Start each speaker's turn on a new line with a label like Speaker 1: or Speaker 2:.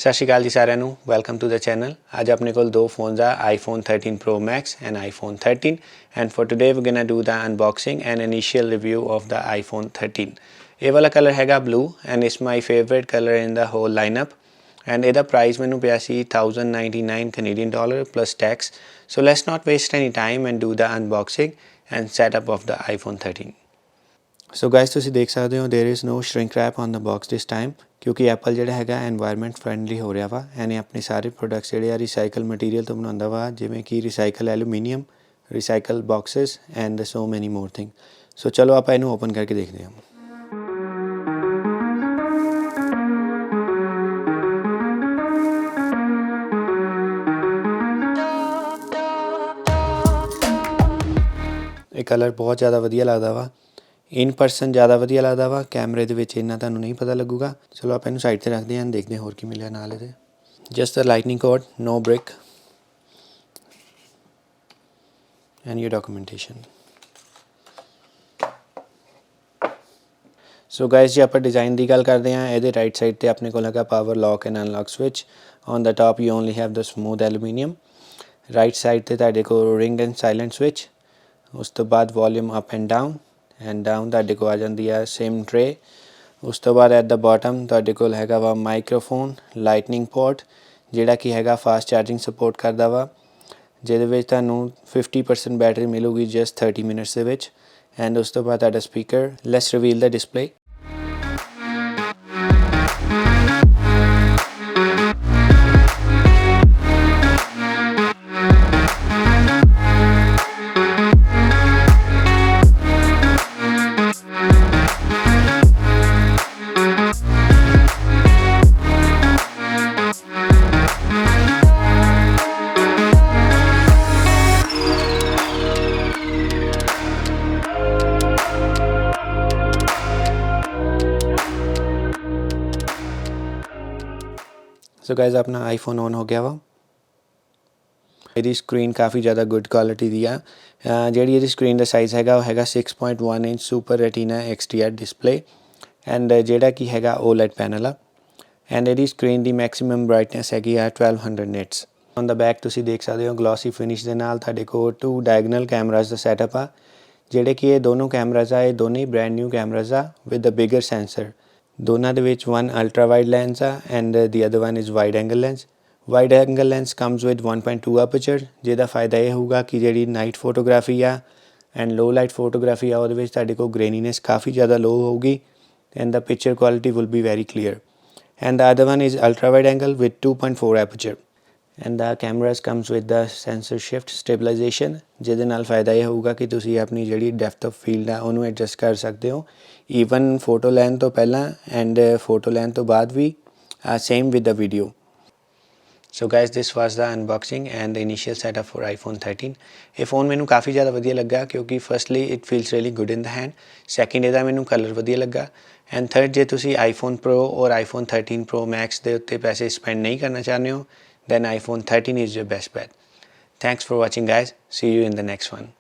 Speaker 1: ਸਤਿ ਸ਼੍ਰੀ ਅਕਾਲ ਜੀ ਸਾਰਿਆਂ ਨੂੰ ਵੈਲਕਮ ਟੂ ਦ ਚੈਨਲ। ਅੱਜ ਆਪਣੇ ਕੋਲ ਦੋ ਫੋਨਸ ਆ iPhone 13 Pro Max and iPhone 13 and for today we're gonna do the unboxing and initial review of the iPhone 13। ਇਹ ਵਾਲਾ ਕਲਰ ਹੈਗਾ blue and it's my favorite color in the whole lineup and ਇਹਦਾ price ਮੈਨੂੰ ਪਿਆ ਸੀ $1099 Canadian dollar plus tax। So let's not waste any time and do the unboxing and setup of the iPhone 13। So guys ਤੁਸੀਂ ਦੇਖ ਸਕਦੇ ਹੋ there is no shrink wrap on the box this time ਕਿਉਂਕਿ Apple ਜਿਹੜਾ ਹੈਗਾ environment friendly ਹੋ ਰਿਹਾ ਵਾ। ਇਹਨੇ ਆਪਣੇ ਸਾਰੇ ਪ੍ਰੋਡਕਟਸ ਜਿਹੜੇ ਆ ਰੀਸਾਈਕਲ ਮਟੀਰੀਅਲ ਤੋਂ ਬਣਾਉਂਦਾ ਵਾ, ਜਿਵੇਂ ਕਿ recycle aluminium, recycle boxes and so ਮੈਨੀ ਮੋਰ ਥਿੰਗ। ਸੋ ਚਲੋ ਆਪਾਂ ਇਹਨੂੰ ਓਪਨ ਕਰਕੇ ਦੇਖਦੇ ਹਾਂ। ਇਹ ਕਲਰ ਬਹੁਤ ਜ਼ਿਆਦਾ ਵਧੀਆ ਲੱਗਦਾ ਵਾ, ਇਨ ਪਰਸਨ ਜ਼ਿਆਦਾ ਵਧੀਆ ਲੱਗਦਾ ਵਾ, ਕੈਮਰੇ ਦੇ ਵਿੱਚ ਇੰਨਾ ਤੁਹਾਨੂੰ ਨਹੀਂ ਪਤਾ ਲੱਗੂਗਾ। ਚਲੋ ਆਪਾਂ ਇਹਨੂੰ ਸਾਈਡ 'ਤੇ ਰੱਖਦੇ ਹਾਂ, ਦੇਖਦੇ ਹਾਂ ਹੋਰ ਕੀ ਮਿਲਿਆ ਨਾਲ ਇਹਦੇ। Just the lightning cord, no brick and your documentation. So guys ਜੇ ਆਪਾਂ ਡਿਜ਼ਾਈਨ ਦੀ ਗੱਲ ਕਰਦੇ ਹਾਂ, ਇਹਦੇ ਰਾਈਟ ਸਾਈਡ 'ਤੇ ਆਪਣੇ ਕੋਲ ਹੈਗਾ power lock and unlock switch. On the top you only have the smooth aluminium. Right side 'ਤੇ ਤੁਹਾਡੇ ਕੋਲ ਰਿੰਗ ਐਂਡ ਸਾਇਲੈਂਟ ਸਵਿਚ। ਉਸ ਤੋਂ ਬਾਅਦ ਵੋਲੀਅਮ ਅਪ ਐਂਡ ਡਾਊਨ ਤੁਹਾਡੇ ਕੋਲ ਆ ਜਾਂਦੀ ਆ ਸਿਮ ਟਰੇ। ਉਸ ਤੋਂ ਬਾਅਦ ਐਟ ਦਾ ਬਾਟਮ ਤੁਹਾਡੇ ਕੋਲ ਹੈਗਾ ਵਾ ਮਾਈਕਰੋਫੋਨ, ਲਾਈਟਨਿੰਗ ਪੋਰਟ ਜਿਹੜਾ ਕਿ ਹੈਗਾ ਫਾਸਟ ਚਾਰਜਿੰਗ ਸਪੋਰਟ ਕਰਦਾ ਵਾ, ਜਿਹਦੇ ਵਿੱਚ ਤੁਹਾਨੂੰ 50% ਬੈਟਰੀ ਮਿਲੂਗੀ ਜਸਟ 30 ਮਿੰਟਸ ਦੇ ਵਿੱਚ। ਐਂਡ ਉਸ ਤੋਂ ਬਾਅਦ ਤੁਹਾਡਾ speaker. Let's reveal the display. So guys ਆਪਣਾ ਆਈਫੋਨ ਔਨ ਹੋ ਗਿਆ ਵਾ। ਇਹਦੀ ਸਕਰੀਨ ਕਾਫੀ ਜ਼ਿਆਦਾ ਗੁੱਡ ਕੁਆਲਿਟੀ ਦੀ ਆ। ਜਿਹੜੀ ਇਹਦੀ ਸਕਰੀਨ ਦਾ ਸਾਈਜ਼ ਹੈਗਾ ਉਹ ਹੈਗਾ 6.1 inch super retina XDR display and ਜਿਹੜਾ ਕਿ ਹੈਗਾ OLED ਪੈਨਲ ਆ। ਐਂਡ ਇਹਦੀ ਸਕਰੀਨ ਦੀ ਮੈਕਸਿਮਮ ਬਰਾਈਟਨੈਸ ਹੈਗੀ ਆ 1200 ਨਿਟਸ। ਔਨ ਦਾ ਬੈਕ ਤੁਸੀਂ ਦੇਖ ਸਕਦੇ ਹੋ ਗਲੋਸੀ ਫਿਨਿਸ਼ ਦੇ ਨਾਲ ਤੁਹਾਡੇ ਕੋਲ 2 ਡਾਇਗਨਲ ਕੈਮਰਾਜ਼ ਦਾ ਸੈਟਅਪ ਆ, ਜਿਹੜੇ ਕਿ ਇਹ ਦੋਨੋਂ ਕੈਮਰਾਜ਼ ਆ, ਇਹ ਦੋਨੇ ਬ੍ਰੈਂਡ ਨਿਊ ਕੈਮਰਾਜ਼ ਆ ਵਿਦ ਅ ਬਿਗਰ ਸੈਂਸਰ। ਦੋਨਾਂ ਦੇ ਵਿੱਚ one ultra wide lens ਆ and the other one is wide angle lens। Wide angle lens comes with 1.2 aperture, ਜਿਹਦਾ ਫਾਇਦਾ ਇਹ ਹੋਊਗਾ ਕਿ ਜਿਹੜੀ ਨਾਈਟ ਫੋਟੋਗ੍ਰਾਫੀ ਆ ਐਂਡ ਲੋ ਲਾਈਟ ਫੋਟੋਗ੍ਰਾਫੀ ਆ ਉਹਦੇ ਵਿੱਚ ਤੁਹਾਡੇ ਕੋਲ ਗ੍ਰੇਨੀਨੈਸ ਕਾਫੀ ਜ਼ਿਆਦਾ ਲੋ ਹੋਊਗੀ and the picture quality will be very clear. And the other one is ultra wide angle with 2.4 aperture and the cameras comes with the sensor shift stabilization, ਜਿਹਦੇ ਨਾਲ ਫਾਇਦਾ ਇਹ ਹੋਊਗਾ ਕਿ ਤੁਸੀਂ ਆਪਣੀ ਜਿਹੜੀ ਡੈਪਥ ਆਫ ਫੀਲਡ ਆ ਉਹਨੂੰ ਐਡਜਸਟ ਕਰ ਸਕਦੇ ਹੋ ਈਵਨ ਫੋਟੋ ਲੈਣ ਤੋਂ ਪਹਿਲਾਂ ਐਂਡ ਫੋਟੋ ਲੈਣ ਤੋਂ ਬਾਅਦ ਵੀ, same with the video. So guys this was the unboxing and the initial setup for iPhone 13। ਇਹ ਫ਼ੋਨ ਮੈਨੂੰ ਕਾਫੀ ਜ਼ਿਆਦਾ ਵਧੀਆ ਲੱਗਾ ਕਿਉਂਕਿ firstly it feels really good in the hand, second ਇਹਦਾ ਮੈਨੂੰ ਕਲਰ ਵਧੀਆ ਲੱਗਾ ਐਂਡ ਥਰਡ ਜੇ ਤੁਸੀਂ iPhone Pro ਔਰ iPhone 13 Pro Max ਦੇ ਉੱਤੇ ਪੈਸੇ ਸਪੈਂਡ ਨਹੀਂ ਕਰਨਾ ਚਾਹੁੰਦੇ ਹੋ then iPhone 13 is your best bet। Thanks for watching guys, see you in the next one।